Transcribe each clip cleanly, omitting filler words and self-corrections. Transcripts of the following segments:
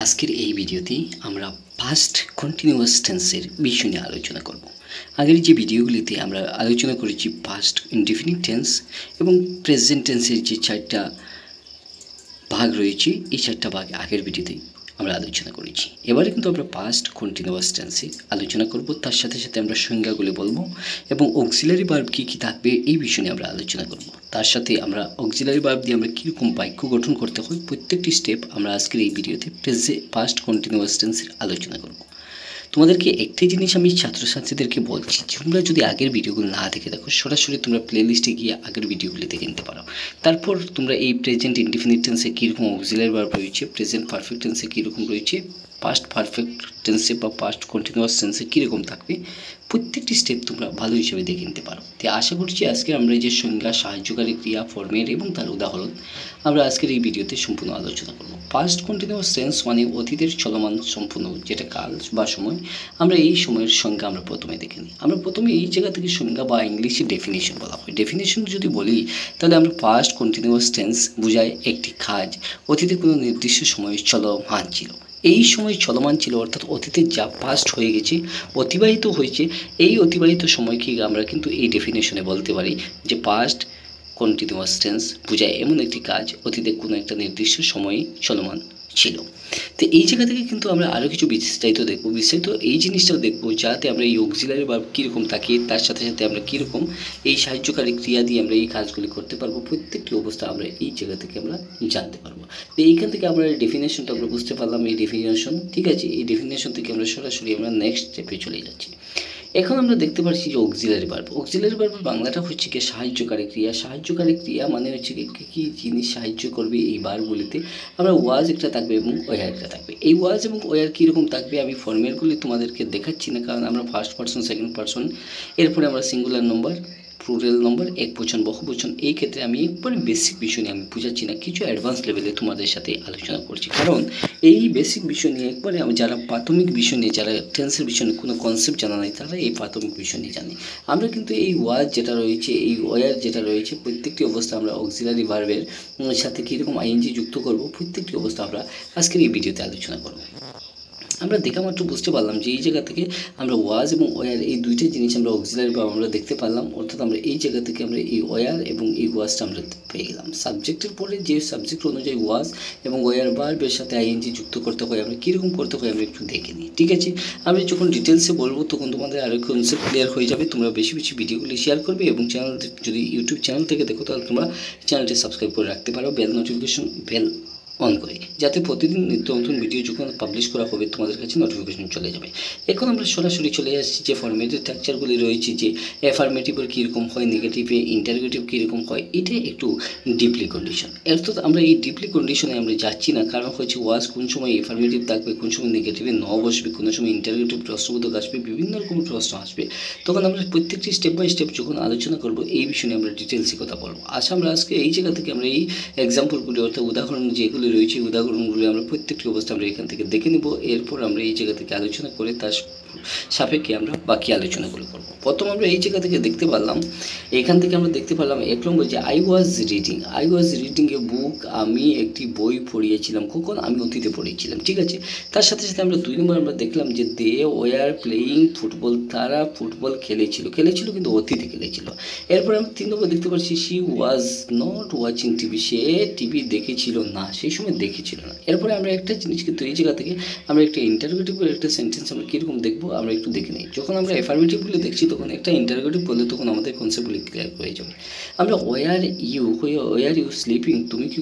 আজকের এই ভিডিওতে আমরা পাস্ট কন্টিনিউয়াস টেন্সের বিষয় নিয়ে আলোচনা করব। আগের যে ভিডিওগুলিতে আমরা আলোচনা করেছি পাস্ট ইনডিফিনিট টেন্স এবং প্রেজেন্ট টেন্সের যে চারটা ভাগ রয়েছে, এই চারটা ভাগ আগের ভিডিওতে আমরা আলোচনা করেছি। এবারে কিন্তু আমরা পাস্ট কন্টিনিউয়াস টেন্সে আলোচনা করব, তার সাথে সাথে আমরা সংজ্ঞাগুলি বলবো এবং অক্সিলারি ভার্ব কী কী থাকবে এই বিষয় নিয়ে আমরা আলোচনা করব। তার সাথে আমরা অক্সিলারি ভার্ব দিয়ে আমরা কীরকম বাক্য গঠন করতে হয় প্রত্যেকটি স্টেপ আমরা আজকের এই ভিডিওতে পাস্ট কন্টিনিউয়াস টেন্সের আলোচনা করব। তোমাদেরকে একটাই জিনিস আমি ছাত্রছাত্রীদেরকে বলছি, তোমরা যদি আগের ভিডিওগুলো না দেখে দেখো, সরাসরি তোমরা প্লেলিস্টে গিয়ে আগের ভিডিওগুলি দেখে নিতে পারো। তারপর তোমরা এই প্রেজেন্ট ইনডিফিনিট টেন্সে কীরকম অক্সিলারি ভার্ব রয়েছে, প্রেজেন্ট পারফেক্ট টেন্সে কীরকম রয়েছে, পাস্ট পারফেক্ট টেন্সে বা পাস্ট কন্টিনিউয়াস টেন্সে কীরকম থাকবে, প্রত্যেকটি স্টেপ তোমরা ভালো হিসেবে দেখে নিতে পারো। তাই আশা করছি আজকে আমরা যে সংজ্ঞা, সাহায্যকারী ক্রিয়া, ফর্মেট এবং তার উদাহরণ আমরা আজকের এই ভিডিওতে সম্পূর্ণ আলোচনা করব। পাস্ট কন্টিনিউয়াস টেন্স মানে অতীতের চলমান সম্পূর্ণ যেটা কাল বা সময়, আমরা এই সময়ের সংজ্ঞা আমরা প্রথমে দেখে নিই। আমরা প্রথমে এই জায়গা থেকে সংজ্ঞা বা ইংলিশে ডেফিনেশন বলা হয়। ডেফিনেশন যদি বলি তাহলে আমরা পাস্ট কন্টিনিউয়াস টেন্স বোঝায় একটি কাজ অতীতে কোনো নির্দিষ্ট সময়ে চলমান ছিল। এই সময় চলমান ছিল অর্থাৎ অতীতে যা পাস্ট হয়ে গেছে, অতিবাহিত হয়েছে, এই অতিবাহিত সময়কে আমরা কিন্তু এই ডেফিনেশনে বলতে পারি যে পাস্ট কন্টিনিউয়াস টেন্স বোঝায় এমন একটি কাজ অতীতে কোনো একটা নির্দিষ্ট সময়ে চলমান ছিল। তো এই জায়গা থেকে কিন্তু আমরা আরও কিছু বিস্তারিত দেখবো, বিস্তারিত এই জিনিসটাও দেখবো যাতে আমরা এই অক্সিলারি ভার্ব কীরকম থাকে, তার সাথে সাথে আমরা কীরকম এই সাহায্যকারী ক্রিয়া দিয়ে আমরা এই কাজগুলি করতে পারবো, প্রত্যেকটি অবস্থা আমরা এই জায়গা থেকে আমরা জানতে পারবো। তো এইখান থেকে আমরা ডেফিনেশনটা আমরা বুঝতে পারলাম, এই ডেফিনেশন ঠিক আছে। এই ডেফিনেশন থেকে আমরা সরাসরি আমরা নেক্সট স্টেপে চলে যাচ্ছি। এখন আমরা দেখতে পাচ্ছি যে অক্সিলারি ভার্ব, অক্সিলারি ভার্বের বাংলাটা হচ্ছে কি সাহায্যকারী ক্রিয়া। সাহায্যকারী ক্রিয়া মানে হচ্ছে কি জিনিস সাহায্য করবে এই ভার্বগুলিতে, আমরা ওয়াজ একটা থাকবে এবং ওয়ার একটা থাকবে। এই ওয়াজ এবং ওয়ার কীরকম থাকবে আমি ফর্মেটগুলি তোমাদেরকে দেখাচ্ছি না, কারণ আমরা ফার্স্ট পারসন, সেকেন্ড পারসন, এরপরে আমরা সিঙ্গুলার নম্বর, প্লুরাল নম্বর, একবচন, বহুবচন, এই ক্ষেত্রে আমি একবারে বেসিক বিষয় নিয়ে আমি বোঝাচ্ছি না, কিছু অ্যাডভান্স লেভেলে তোমাদের সাথে আলোচনা করছি। কারণ এই বেসিক বিষয় নিয়ে একবারে যারা প্রাথমিক বিষয় নিয়ে, যারা টেন্সের বিষয় নিয়ে কোনো কনসেপ্ট জানা নাই, তারা এই প্রাথমিক বিষয় নিয়ে জানে। আমরা কিন্তু এই ওয়াজ যেটা রয়েছে, এই ওয়ার যেটা রয়েছে, প্রত্যেকটি অবস্থা আমরা অক্সিলারি ভার্বের সাথে কীরকম আইএনজি যুক্ত করব, প্রত্যেকটি অবস্থা আমরা আজকের এই ভিডিওতে আলোচনা করব। আমরা দেখা মাত্র বুঝতে পারলাম যে এই জায়গা থেকে আমরা ওয়াজ এবং ওয়ার এই দুইটা জিনিস আমরা অক্সিলারি ভার্ব আমরা দেখতে পারলাম, অর্থাৎ আমরা এই জায়গা থেকে আমরা এই ওয়ার এবং এই ওয়াজটা আমরা পেয়ে গেলাম। সাবজেক্টের পরে যে সাবজেক্ট অনুযায়ী ওয়াজ এবং ওয়ার ভার্বের সাথে আইএনজি যুক্ত করতে হয়, আমরা কীরকম করতে হয় আমরা একটু দেখে নিই, ঠিক আছে। আমি যখন ডিটেলসে বলবো তখন তোমাদের আরও কনসেপ্ট ক্লিয়ার হয়ে যাবে। তোমরা বেশি বেশি ভিডিওগুলি শেয়ার করবে এবং চ্যানেল যদি ইউটিউব চ্যানেল থেকে দেখো তাহলে তোমরা চ্যানেলটি সাবস্ক্রাইব করে রাখতে পারো, বেল নোটিফিকেশন বেল অন করে, যাতে প্রতিদিন নিত্য নতুন ভিডিও যখন পাবলিশ করা হবে তোমাদের কাছে নোটিফিকেশন চলে যাবে। এখন আমরা সরাসরি চলে আসছি যে ফর্মেটের স্ট্রাকচারগুলি রয়েছে, যে অ্যাফার্মেটিভের কীরকম হয়, নেগেটিভে ইন্টারোগেটিভ কীরকম হয়, এটা একটু ডিপলি কন্ডিশন। অর্থাৎ আমরা এই ডিপলি কন্ডিশনে আমরা যাচ্ছি না, কারণ হচ্ছে ওয়াজ কোন সময় অ্যাফার্মেটিভ থাকবে, কোন সময় নেগেটিভে ন বসবে, কোনো সময় ইন্টারোগেটিভ প্রশ্নবোধক আসবে, বিভিন্ন রকম প্রশ্ন আসবে। তখন আমরা প্রত্যেকটি স্টেপ বাই স্টেপ যখন আলোচনা করব এই বিষয়ে আমরা ডিটেলসে কথা বলবো। আচ্ছা, আমরা আজকে এই জায়গা থেকে আমরা এই এক্সাম্পলগুলি অর্থাৎ উদাহরণ যেগুলি রয়েছে, উদাহরণগুলি আমরা প্রত্যেকটি অবস্থা আমরা এখান থেকে দেখে নিব। এরপর আমরা এই জায়গা থেকে আলোচনা করে তার সাপেক্ষে আমরা বাকি আলোচনাগুলো করব। প্রথম আমরা এই জায়গা থেকে দেখতে পারলাম, এখান থেকে আমরা দেখতে পারলাম এক নম্বর যে আই ওয়াজ রিডিং এ বুক, আমি একটি বই পড়িয়েছিলাম। কখন? আমি অতীতে পড়িয়েছিলাম, ঠিক আছে। তার সাথে সাথে আমরা দুই নম্বর আমরা দেখলাম যে দে ওয়ার প্লেয়িং ফুটবল, তারা ফুটবল খেলেছিল কিন্তু অতীতে খেলেছিল। এরপর আমরা তিন নম্বর দেখতে পাচ্ছি she was not watching TV, say TV দেখেছিল না, সেই সময় দেখেছিল না। এরপরে আমরা একটা জিনিস কিন্তু এই জায়গা থেকে আমরা একটা ইন্টারোগেটিভের একটা সেন্টেন্স আমরা কীরকম দেখবো আমরা একটু দেখে নিই। যখন আমরা অ্যাফার্মেটিভগুলি দেখছি তখন একটা ইন্টারোগেটিভ বললে তখন আমাদের কনসেপ্টগুলি ক্লিয়ার হয়ে যাবে। আমরা ওয়ার ইউ স্লিপিং, তুমি কি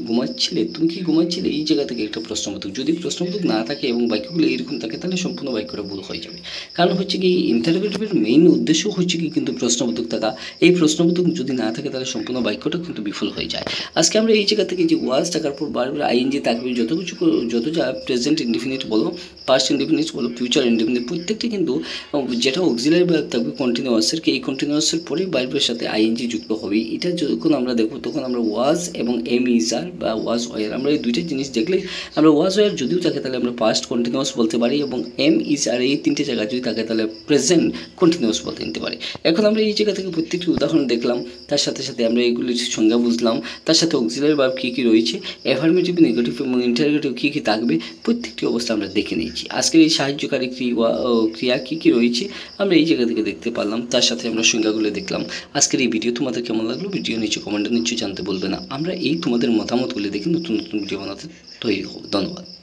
ঘুমাচ্ছিলে, এই জায়গা থেকে একটা প্রশ্নবোধক, যদি প্রশ্নবোধক না থাকে এবং বাক্যগুলো এরকম থাকে তাহলে সম্পূর্ণ বাক্যটা ভুল হয়ে যাবে। কারণ হচ্ছে কি ইন্টারোগেটিভের মেইন উদ্দেশ্য হচ্ছে কি কিন্তু প্রশ্নবোধক থাকা, এই প্রশ্নবোধক যদি না থাকে তাহলে সম্পূর্ণ বাক্যটা কিন্তু বিফল হয়ে যায়। আজকে আমরা এই জায়গা থেকে যে ওয়াজ থাকার পর বারবার আইএনজি থাকবে, যত যা প্রেজেন্ট ইনডিফিনিট বলো, পাস্ট ইনডিফিনিট বলো, ফিউচার ইনডিফিনিট, প্রত্যেকটি কিন্তু যেটা অক্সিলারি ভার্ব থাকবে কন্টিনিউয়াসের, এই কন্টিনিউয়াসের পরে ভার্বের সাথে আইএনজি যুক্ত হবে। এটা যখন আমরা দেখব তখন আমরা ওয়াজ এবং এম ইজ আর বা ওয়াজ ওয়ার, আমরা এই দুইটা জিনিস দেখলে আমরা ওয়াজ ওয়ার যদিও থাকে তাহলে আমরা পাস্ট কন্টিনিউয়াস বলতে পারি, এবং এম ইজ আর এই তিনটে জায়গা যদি থাকে তাহলে প্রেজেন্ট কন্টিনিউয়াস বলতে নিতে পারি। এখন আমরা এই জায়গা থেকে প্রত্যেকটি উদাহরণ দেখলাম, তার সাথে সাথে আমরা এইগুলির সংজ্ঞা বুঝলাম, তার সাথে অক্সিলারি ভার্ব কী কী রয়েছে, অ্যাফার্মেটিভ নেগেটিভ এবং ইন্টারোগেটিভ কী কী থাকবে প্রত্যেকটি অবস্থা আমরা দেখে নিয়েছি। আজকের এই সাহায্যকারী ক্রিয়া কী কী রয়েছে আমরা এই জায়গা থেকে দেখতে পারলাম, তার সাথে আমরা সংজ্ঞাগুলো দেখলাম। আজকের এই ভিডিও তোমাদের কেমন লাগলো ভিডিও নিচে কমেন্টে নিশ্চয়ই জানতে বলবে না। আমরা এই তোমাদের মতামতগুলো দেখে নতুন নতুন ভিডিও বানাতে তৈরি হব। ধন্যবাদ।